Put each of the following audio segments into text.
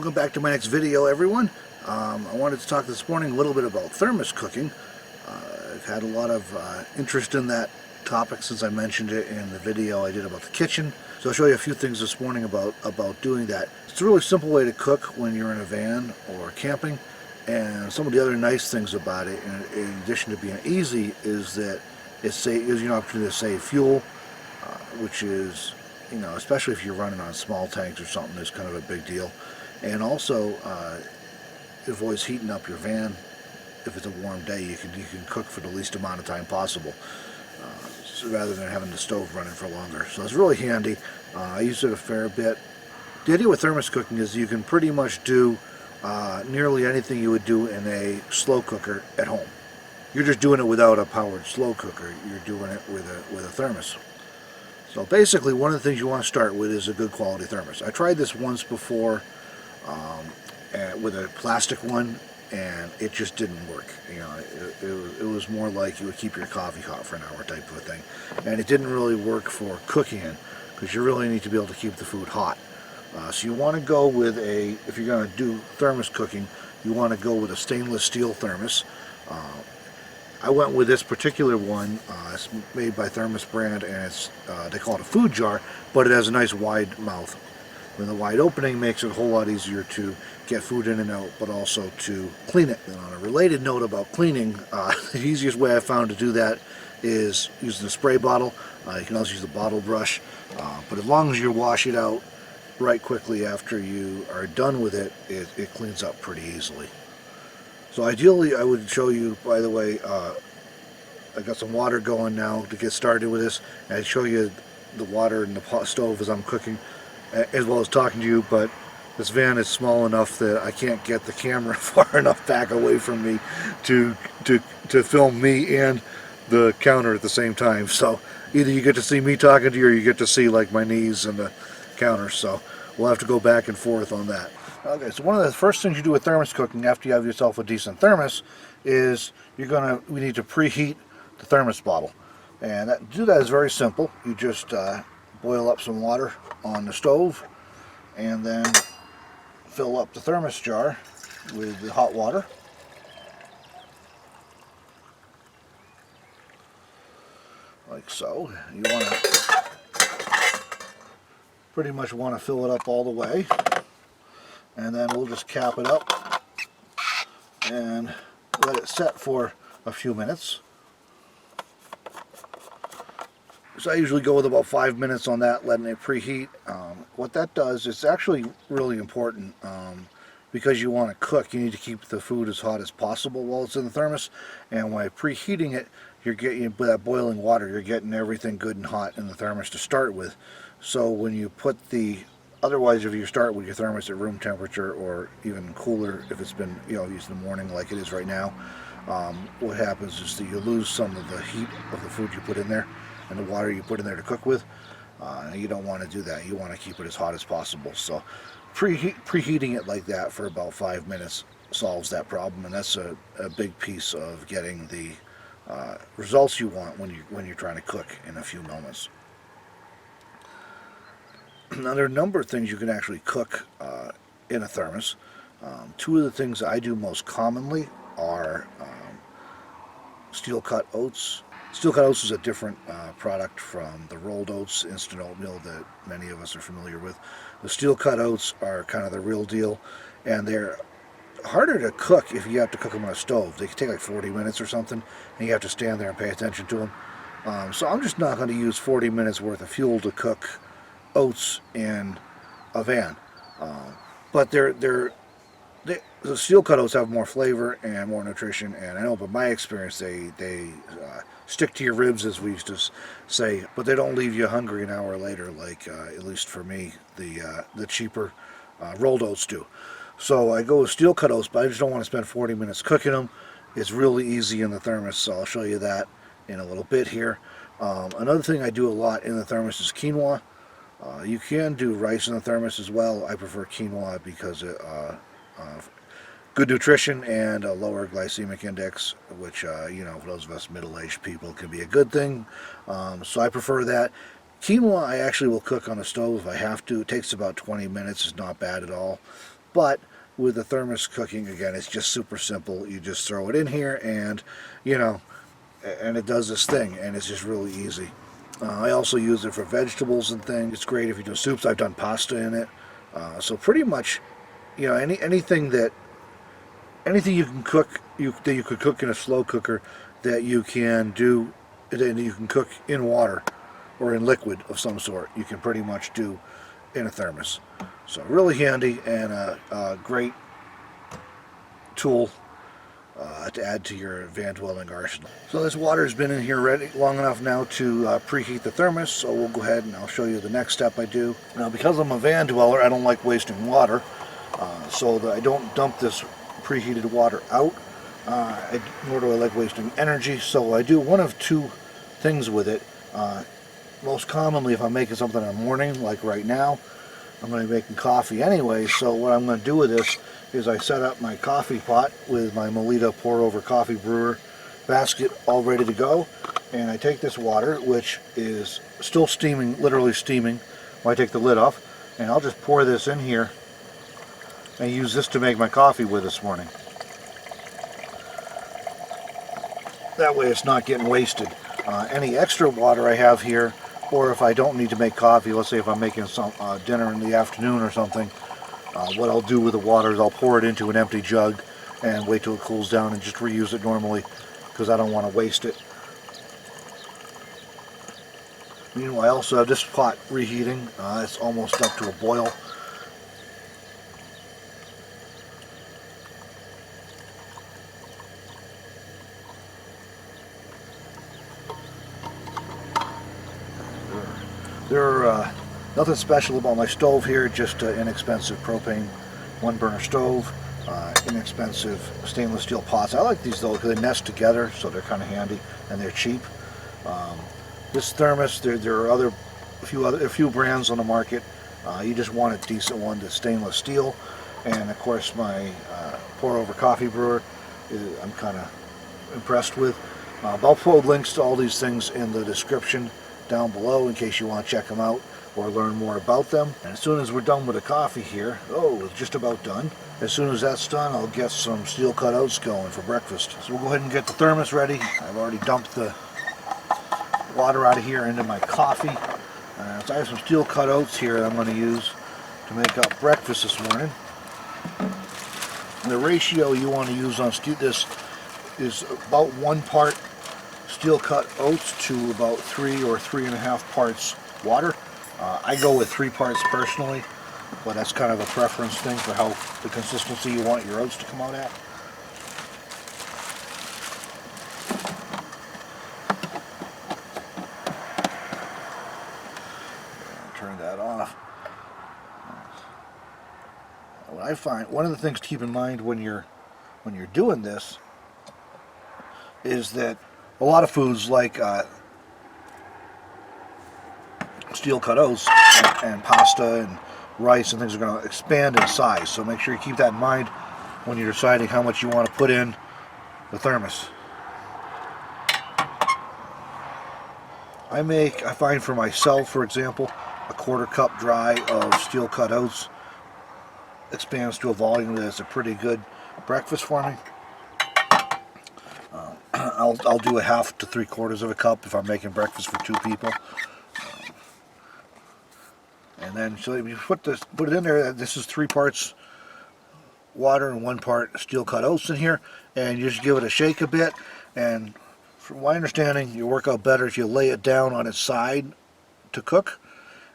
Welcome back to my next video, everyone. I wanted to talk this morning a little bit about thermos cooking. I've had a lot of interest in that topic since I mentioned it in the video I did about the kitchen. So I'll show you a few things this morning about doing that. It's a really simple way to cook when you're in a van or camping. And some of the other nice things about it, in addition to being easy, is that it gives you an opportunity to save fuel, which is, you know, especially if you're running on small tanks or something, is kind of a big deal. And also, it avoids heating up your van. If it's a warm day, you can cook for the least amount of time possible, so rather than having the stove running for longer. So it's really handy. I use it a fair bit. The idea with thermos cooking is you can pretty much do nearly anything you would do in a slow cooker at home. You're just doing it without a powered slow cooker. You're doing it with a thermos. So basically, one of the things you want to start with is a good quality thermos. I tried this once before with a plastic one, and it just didn't work. You know, it was more like you would keep your coffee hot for an hour type of a thing, and it didn't really work for cooking in, because you really need to be able to keep the food hot. So you want to go with if you're going to do thermos cooking, you want to go with a stainless steel thermos. I went with this particular one. It's made by Thermos brand, and they call it a food jar, but it has a nice wide mouth. And the wide opening makes it a whole lot easier to get food in and out, but also to clean it. And on a related note about cleaning, the easiest way I found to do that is using a spray bottle. You can also use a bottle brush, but as long as you wash it out right quickly after you are done with it, it cleans up pretty easily. So ideally, I would show you, by the way, I got some water going now to get started with this, and I'd show you the water in the pot stove as I'm cooking, as well as talking to you, but this van is small enough that I can't get the camera far enough back away from me to film me and the counter at the same time. So either you get to see me talking to you, or you get to see like my knees and the counter, so we'll have to go back and forth on that. Okay, so one of the first things you do with thermos cooking after you have yourself a decent thermos is we need to preheat the thermos bottle. And to do that is very simple. You just boil up some water on the stove and then fill up the thermos jar with the hot water. Like so. You want to pretty much fill it up all the way. And then we'll just cap it up and let it set for a few minutes. So I usually go with about 5 minutes on that, letting it preheat. What that does, it's actually really important, because you want to cook, you need to keep the food as hot as possible while it's in the thermos. And by preheating it, you're getting, with that boiling water, you're getting everything good and hot in the thermos to start with. So when you put otherwise, if you start with your thermos at room temperature, or even cooler if it's been, you know, used in the morning like it is right now, what happens is that you lose some of the heat of the food you put in there and the water you put in there to cook with. You don't want to do that. You want to keep it as hot as possible. So preheating it like that for about 5 minutes solves that problem, and that's a big piece of getting the results you want when you're trying to cook in a few moments. Now, there are a number of things you can actually cook in a thermos. Two of the things I do most commonly are steel-cut oats. Steel-cut oats is a different product from the rolled oats, instant oatmeal that many of us are familiar with. The steel-cut oats are kind of the real deal, and they're harder to cook if you have to cook them on a stove. They can take like 40 minutes or something, and you have to stand there and pay attention to them. So I'm just not going to use 40 minutes worth of fuel to cook oats in a van. But the steel-cut oats have more flavor and more nutrition, and I know by my experience they stick to your ribs, as we used to say, but they don't leave you hungry an hour later, like at least for me, the cheaper rolled oats do. So I go with steel-cut oats, but I just don't want to spend 40 minutes cooking them. It's really easy in the thermos, so I'll show you that in a little bit here. Another thing I do a lot in the thermos is quinoa. You can do rice in the thermos as well. I prefer quinoa because it good nutrition and a lower glycemic index, which, you know, for those of us middle-aged people, can be a good thing. So I prefer that. Quinoa I actually will cook on a stove if I have to. It takes about 20 minutes. It's not bad at all. But with the thermos cooking, again, it's just super simple. You just throw it in here and, you know, and it does this thing, and it's just really easy. I also use it for vegetables and things. It's great if you do soups. I've done pasta in it. So pretty much, you know, anything you can cook, that you could cook in a slow cooker, that you can do, that you can cook in water or in liquid of some sort, you can pretty much do in a thermos. So really handy and a great tool to add to your van dwelling arsenal. So this water has been in here ready long enough now to preheat the thermos, so we'll go ahead and I'll show you the next step I do. Now, because I'm a van dweller, I don't like wasting water, so that I don't dump this preheated water out, nor do I like wasting energy, so I do one of two things with it. Most commonly, if I'm making something in the morning, like right now, I'm going to be making coffee anyway, so what I'm going to do with this is I set up my coffee pot with my Melita pour-over coffee brewer basket all ready to go, and I take this water, which is still steaming, literally steaming, when I take the lid off, and I'll just pour this in here and use this to make my coffee with this morning. That way it's not getting wasted. Any extra water I have here, or if I don't need to make coffee, let's say if I'm making some dinner in the afternoon or something, what I'll do with the water is I'll pour it into an empty jug and wait till it cools down and just reuse it normally, because I don't want to waste it. Meanwhile, I also have this pot reheating. It's almost up to a boil. There's nothing special about my stove here, just inexpensive propane one-burner stove, inexpensive stainless steel pots. I like these though because they nest together, so they're kind of handy and they're cheap. This thermos, there are a few brands on the market. You just want a decent one that's stainless steel, and of course my pour-over coffee brewer I'm kind of impressed with. I'll put links to all these things in the description down below in case you want to check them out or learn more about them. And as soon as we're done with the coffee here, it's just about done. As soon as that's done, I'll get some steel cut oats going for breakfast. So we'll go ahead and get the thermos ready. I've already dumped the water out of here into my coffee. So I have some steel cut oats here that I'm going to use to make up breakfast this morning. And the ratio you want to use on this is about 1 part steel cut oats to about 3 or 3.5 parts water. I go with 3 parts personally, but that's kind of a preference thing for how the consistency you want your oats to come out at. Turn that off. What I find, one of the things to keep in mind when you're doing this is that a lot of foods like steel cut oats and pasta and rice and things are going to expand in size, so make sure you keep that in mind when you're deciding how much you want to put in the thermos. I find for myself, for example, a 1/4 cup dry of steel cut oats expands to a volume that's a pretty good breakfast for me. I'll do a 1/2 to 3/4 of a cup if I'm making breakfast for 2 people. And then so you put it in there. This is 3 parts water and 1 part steel cut oats in here, and you just give it a shake a bit. And from my understanding, you work out better if you lay it down on its side to cook.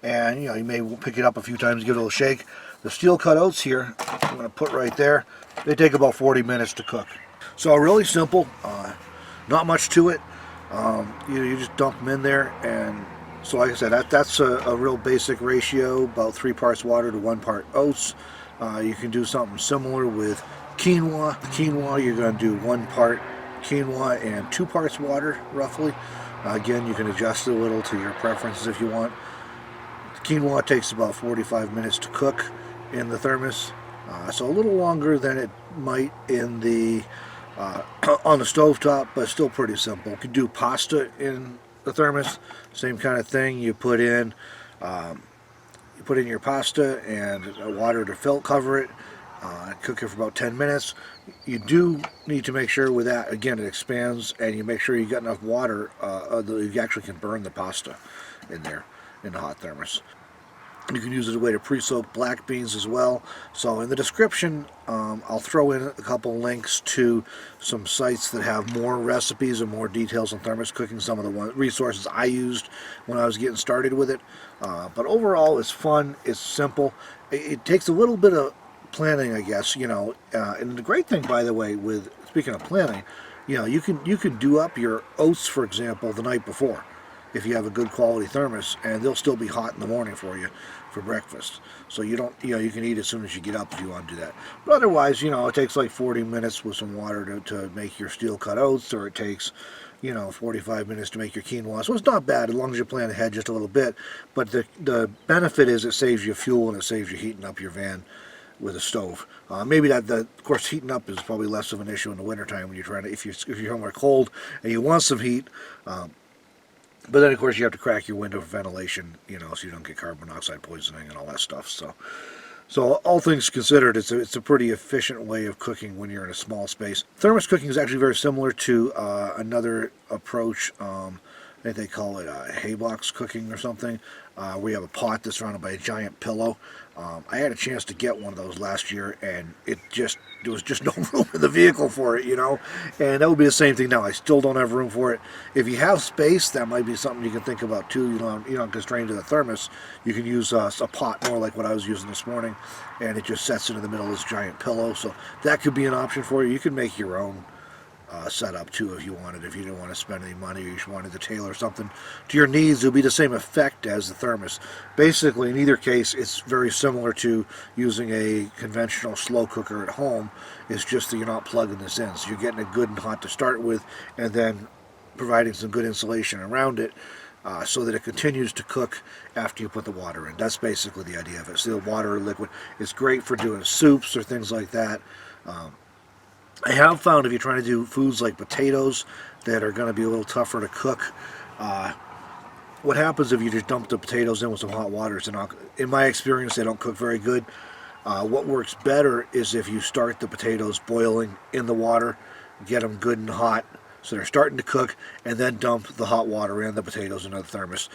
And you may pick it up a few times, give it a little shake. The steel cut oats here, I'm going to put right there. They take about 40 minutes to cook. So really simple, not much to it. You just dump them in there, and so like I said, that's a real basic ratio, about 3 parts water to 1 part oats. You can do something similar with quinoa. Quinoa, you're going to do 1 part quinoa and 2 parts water, roughly. Again, you can adjust it a little to your preferences if you want. Quinoa takes about 45 minutes to cook in the thermos, so a little longer than it might in the on the stovetop, but still pretty simple. You can do pasta in the thermos, same kind of thing. You put in your pasta and water to cover it, Cook it for about 10 minutes. You do need to make sure with that, again, it expands, and you make sure you got enough water that you actually can burn the pasta in there in the hot thermos. You can use it as a way to pre-soak black beans as well. So in the description, I'll throw in a couple links to some sites that have more recipes and more details on thermos cooking, some of the resources I used when I was getting started with it. But overall, it's fun, it's simple. It takes a little bit of planning, I guess, you know. And the great thing, by the way, with speaking of planning, you know, you can do up your oats, for example, the night before, if you have a good quality thermos, and they'll still be hot in the morning for you for breakfast. So you don't, you know, you can eat as soon as you get up if you want to do that. But otherwise, you know, it takes like 40 minutes with some water to make your steel cut oats, or it takes, you know, 45 minutes to make your quinoa. So it's not bad as long as you plan ahead just a little bit. But the benefit is it saves you fuel, and it saves you heating up your van with a stove. Maybe of course, heating up is probably less of an issue in the wintertime when you're trying to, if you're somewhere cold and you want some heat. But then, of course, you have to crack your window for ventilation, you know, so you don't get carbon monoxide poisoning and all that stuff. So all things considered, it's a pretty efficient way of cooking when you're in a small space. Thermos cooking is actually very similar to another approach. I think they call it hay box cooking or something, where you have a pot that's surrounded by a giant pillow. I had a chance to get one of those last year, and there was just no room in the vehicle for it, you know. And that would be the same thing now. I still don't have room for it. If you have space, that might be something you can think about too. You don't constrain to the thermos. You can use a pot more like what I was using this morning, and it just sets into the middle of this giant pillow. So that could be an option for you. You can make your own setup too if you wanted. If you didn't want to spend any money, or you just wanted to tailor something to your needs, it would be the same effect as the thermos. Basically, in either case, it's very similar to using a conventional slow cooker at home. It's just that you're not plugging this in, so you're getting it good and hot to start with, and then providing some good insulation around it, so that it continues to cook after you put the water in. That's basically the idea of it. So the water or liquid, it's great for doing soups or things like that. I have found if you're trying to do foods like potatoes that are going to be a little tougher to cook, what happens if you just dump the potatoes in with some hot water? In my experience, they don't cook very good. What works better is if you start the potatoes boiling in the water, get them good and hot so they're starting to cook, and then dump the hot water and the potatoes into the thermos.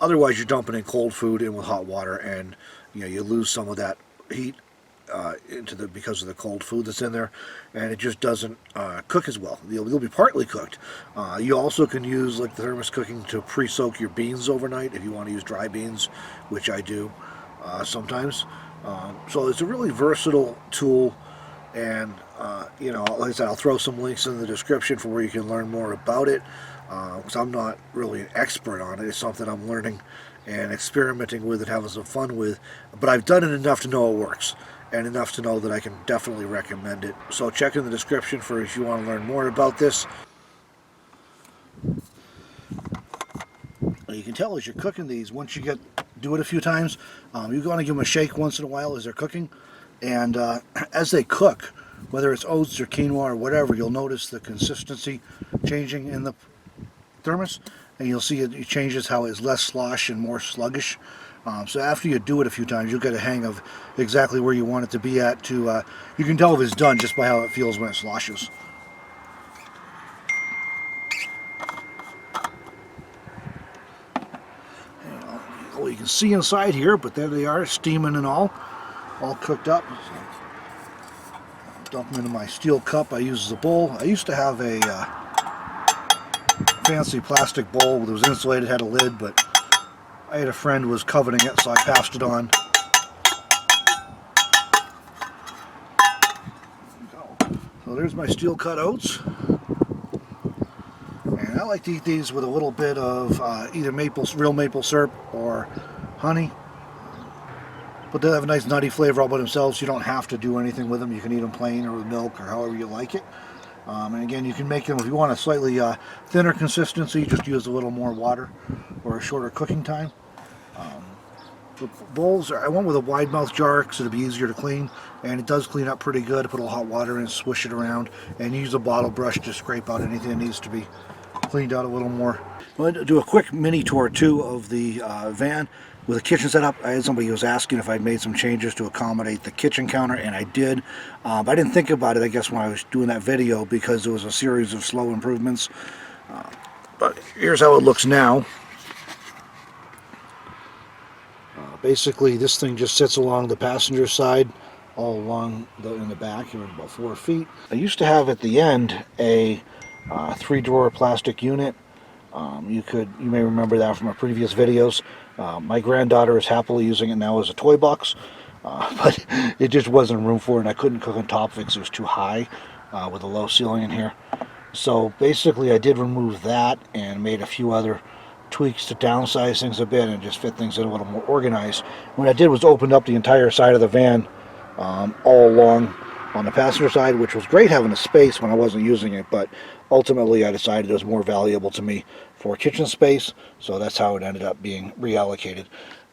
Otherwise, you're dumping in cold food in with hot water, and you lose some of that heat because of the cold food that's in there, and it just doesn't cook as well. They'll be partly cooked. You also can use like the thermos cooking to pre-soak your beans overnight if you want to use dry beans, which I do sometimes. So it's a really versatile tool, and like I said, I'll throw some links in the description for where you can learn more about it, because I'm not really an expert on it. It's something I'm learning and experimenting with and having some fun with, but I've done it enough to know it works, and enough to know that I can definitely recommend it. So check in the description for if you want to learn more about this. You can tell as you're cooking these, once you do it a few times, you're going to give them a shake once in a while as they're cooking, and as they cook, whether it's oats or quinoa or whatever, you'll notice the consistency changing in the thermos, and you'll see it changes how it's less slosh and more sluggish. So after you do it a few times, you'll get a hang of exactly where you want it to be at. You can tell if it's done just by how it feels when it sloshes. Well, you can see inside here, but there they are, steaming and all cooked up. So, dump them into my steel cup I use as a bowl. I used to have a fancy plastic bowl that was insulated, had a lid, but I had a friend who was coveting it, so I passed it on. So there's my steel cut oats. And I like to eat these with a little bit of either real maple syrup or honey. But they'll have a nice nutty flavor all by themselves. You don't have to do anything with them. You can eat them plain or with milk or however you like it. And again, you can make them, if you want a slightly thinner consistency, just use a little more water or a shorter cooking time. The bowls, I went with a wide mouth jar because it'll be easier to clean, and it does clean up pretty good. Put a little hot water in, swish it around, and use a bottle brush to scrape out anything that needs to be cleaned out a little more. I'm going to do a quick mini tour too of the van with the kitchen setup. I had somebody who was asking if I'd made some changes to accommodate the kitchen counter, and I did. I didn't think about it, I guess, when I was doing that video because it was a series of slow improvements. But here's how it looks now. Basically, this thing just sits along the passenger side, all along in the back here, about 4 feet. I used to have at the end a 3-drawer plastic unit. You may remember that from our previous videos. My granddaughter is happily using it now as a toy box, but it just wasn't room for it, and I couldn't cook on top of it because it was too high with a low ceiling in here. So basically, I did remove that and made a few other tweaks to downsize things a bit and just fit things in a little more organized. What I did was opened up the entire side of the van all along on the passenger side, which was great having a space when I wasn't using it, but ultimately I decided it was more valuable to me for kitchen space, so that's how it ended up being reallocated.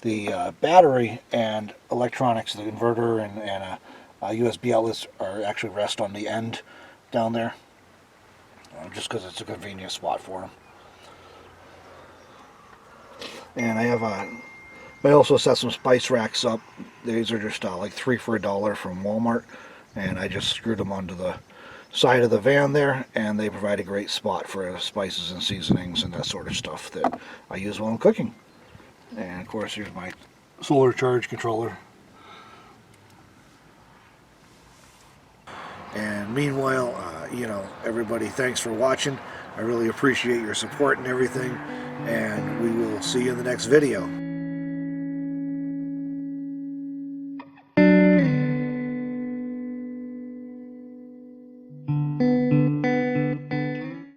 The battery and electronics, the inverter and USB outlets are actually rest on the end down there, just because it's a convenient spot for them. And I also set some spice racks up. These are just like 3 for $1 from Walmart, and I just screwed them onto the side of the van there, and they provide a great spot for spices and seasonings and that sort of stuff that I use while I'm cooking. And of course, here's my solar charge controller. And meanwhile, everybody, thanks for watching. I really appreciate your support and everything, and we will see you in the next video.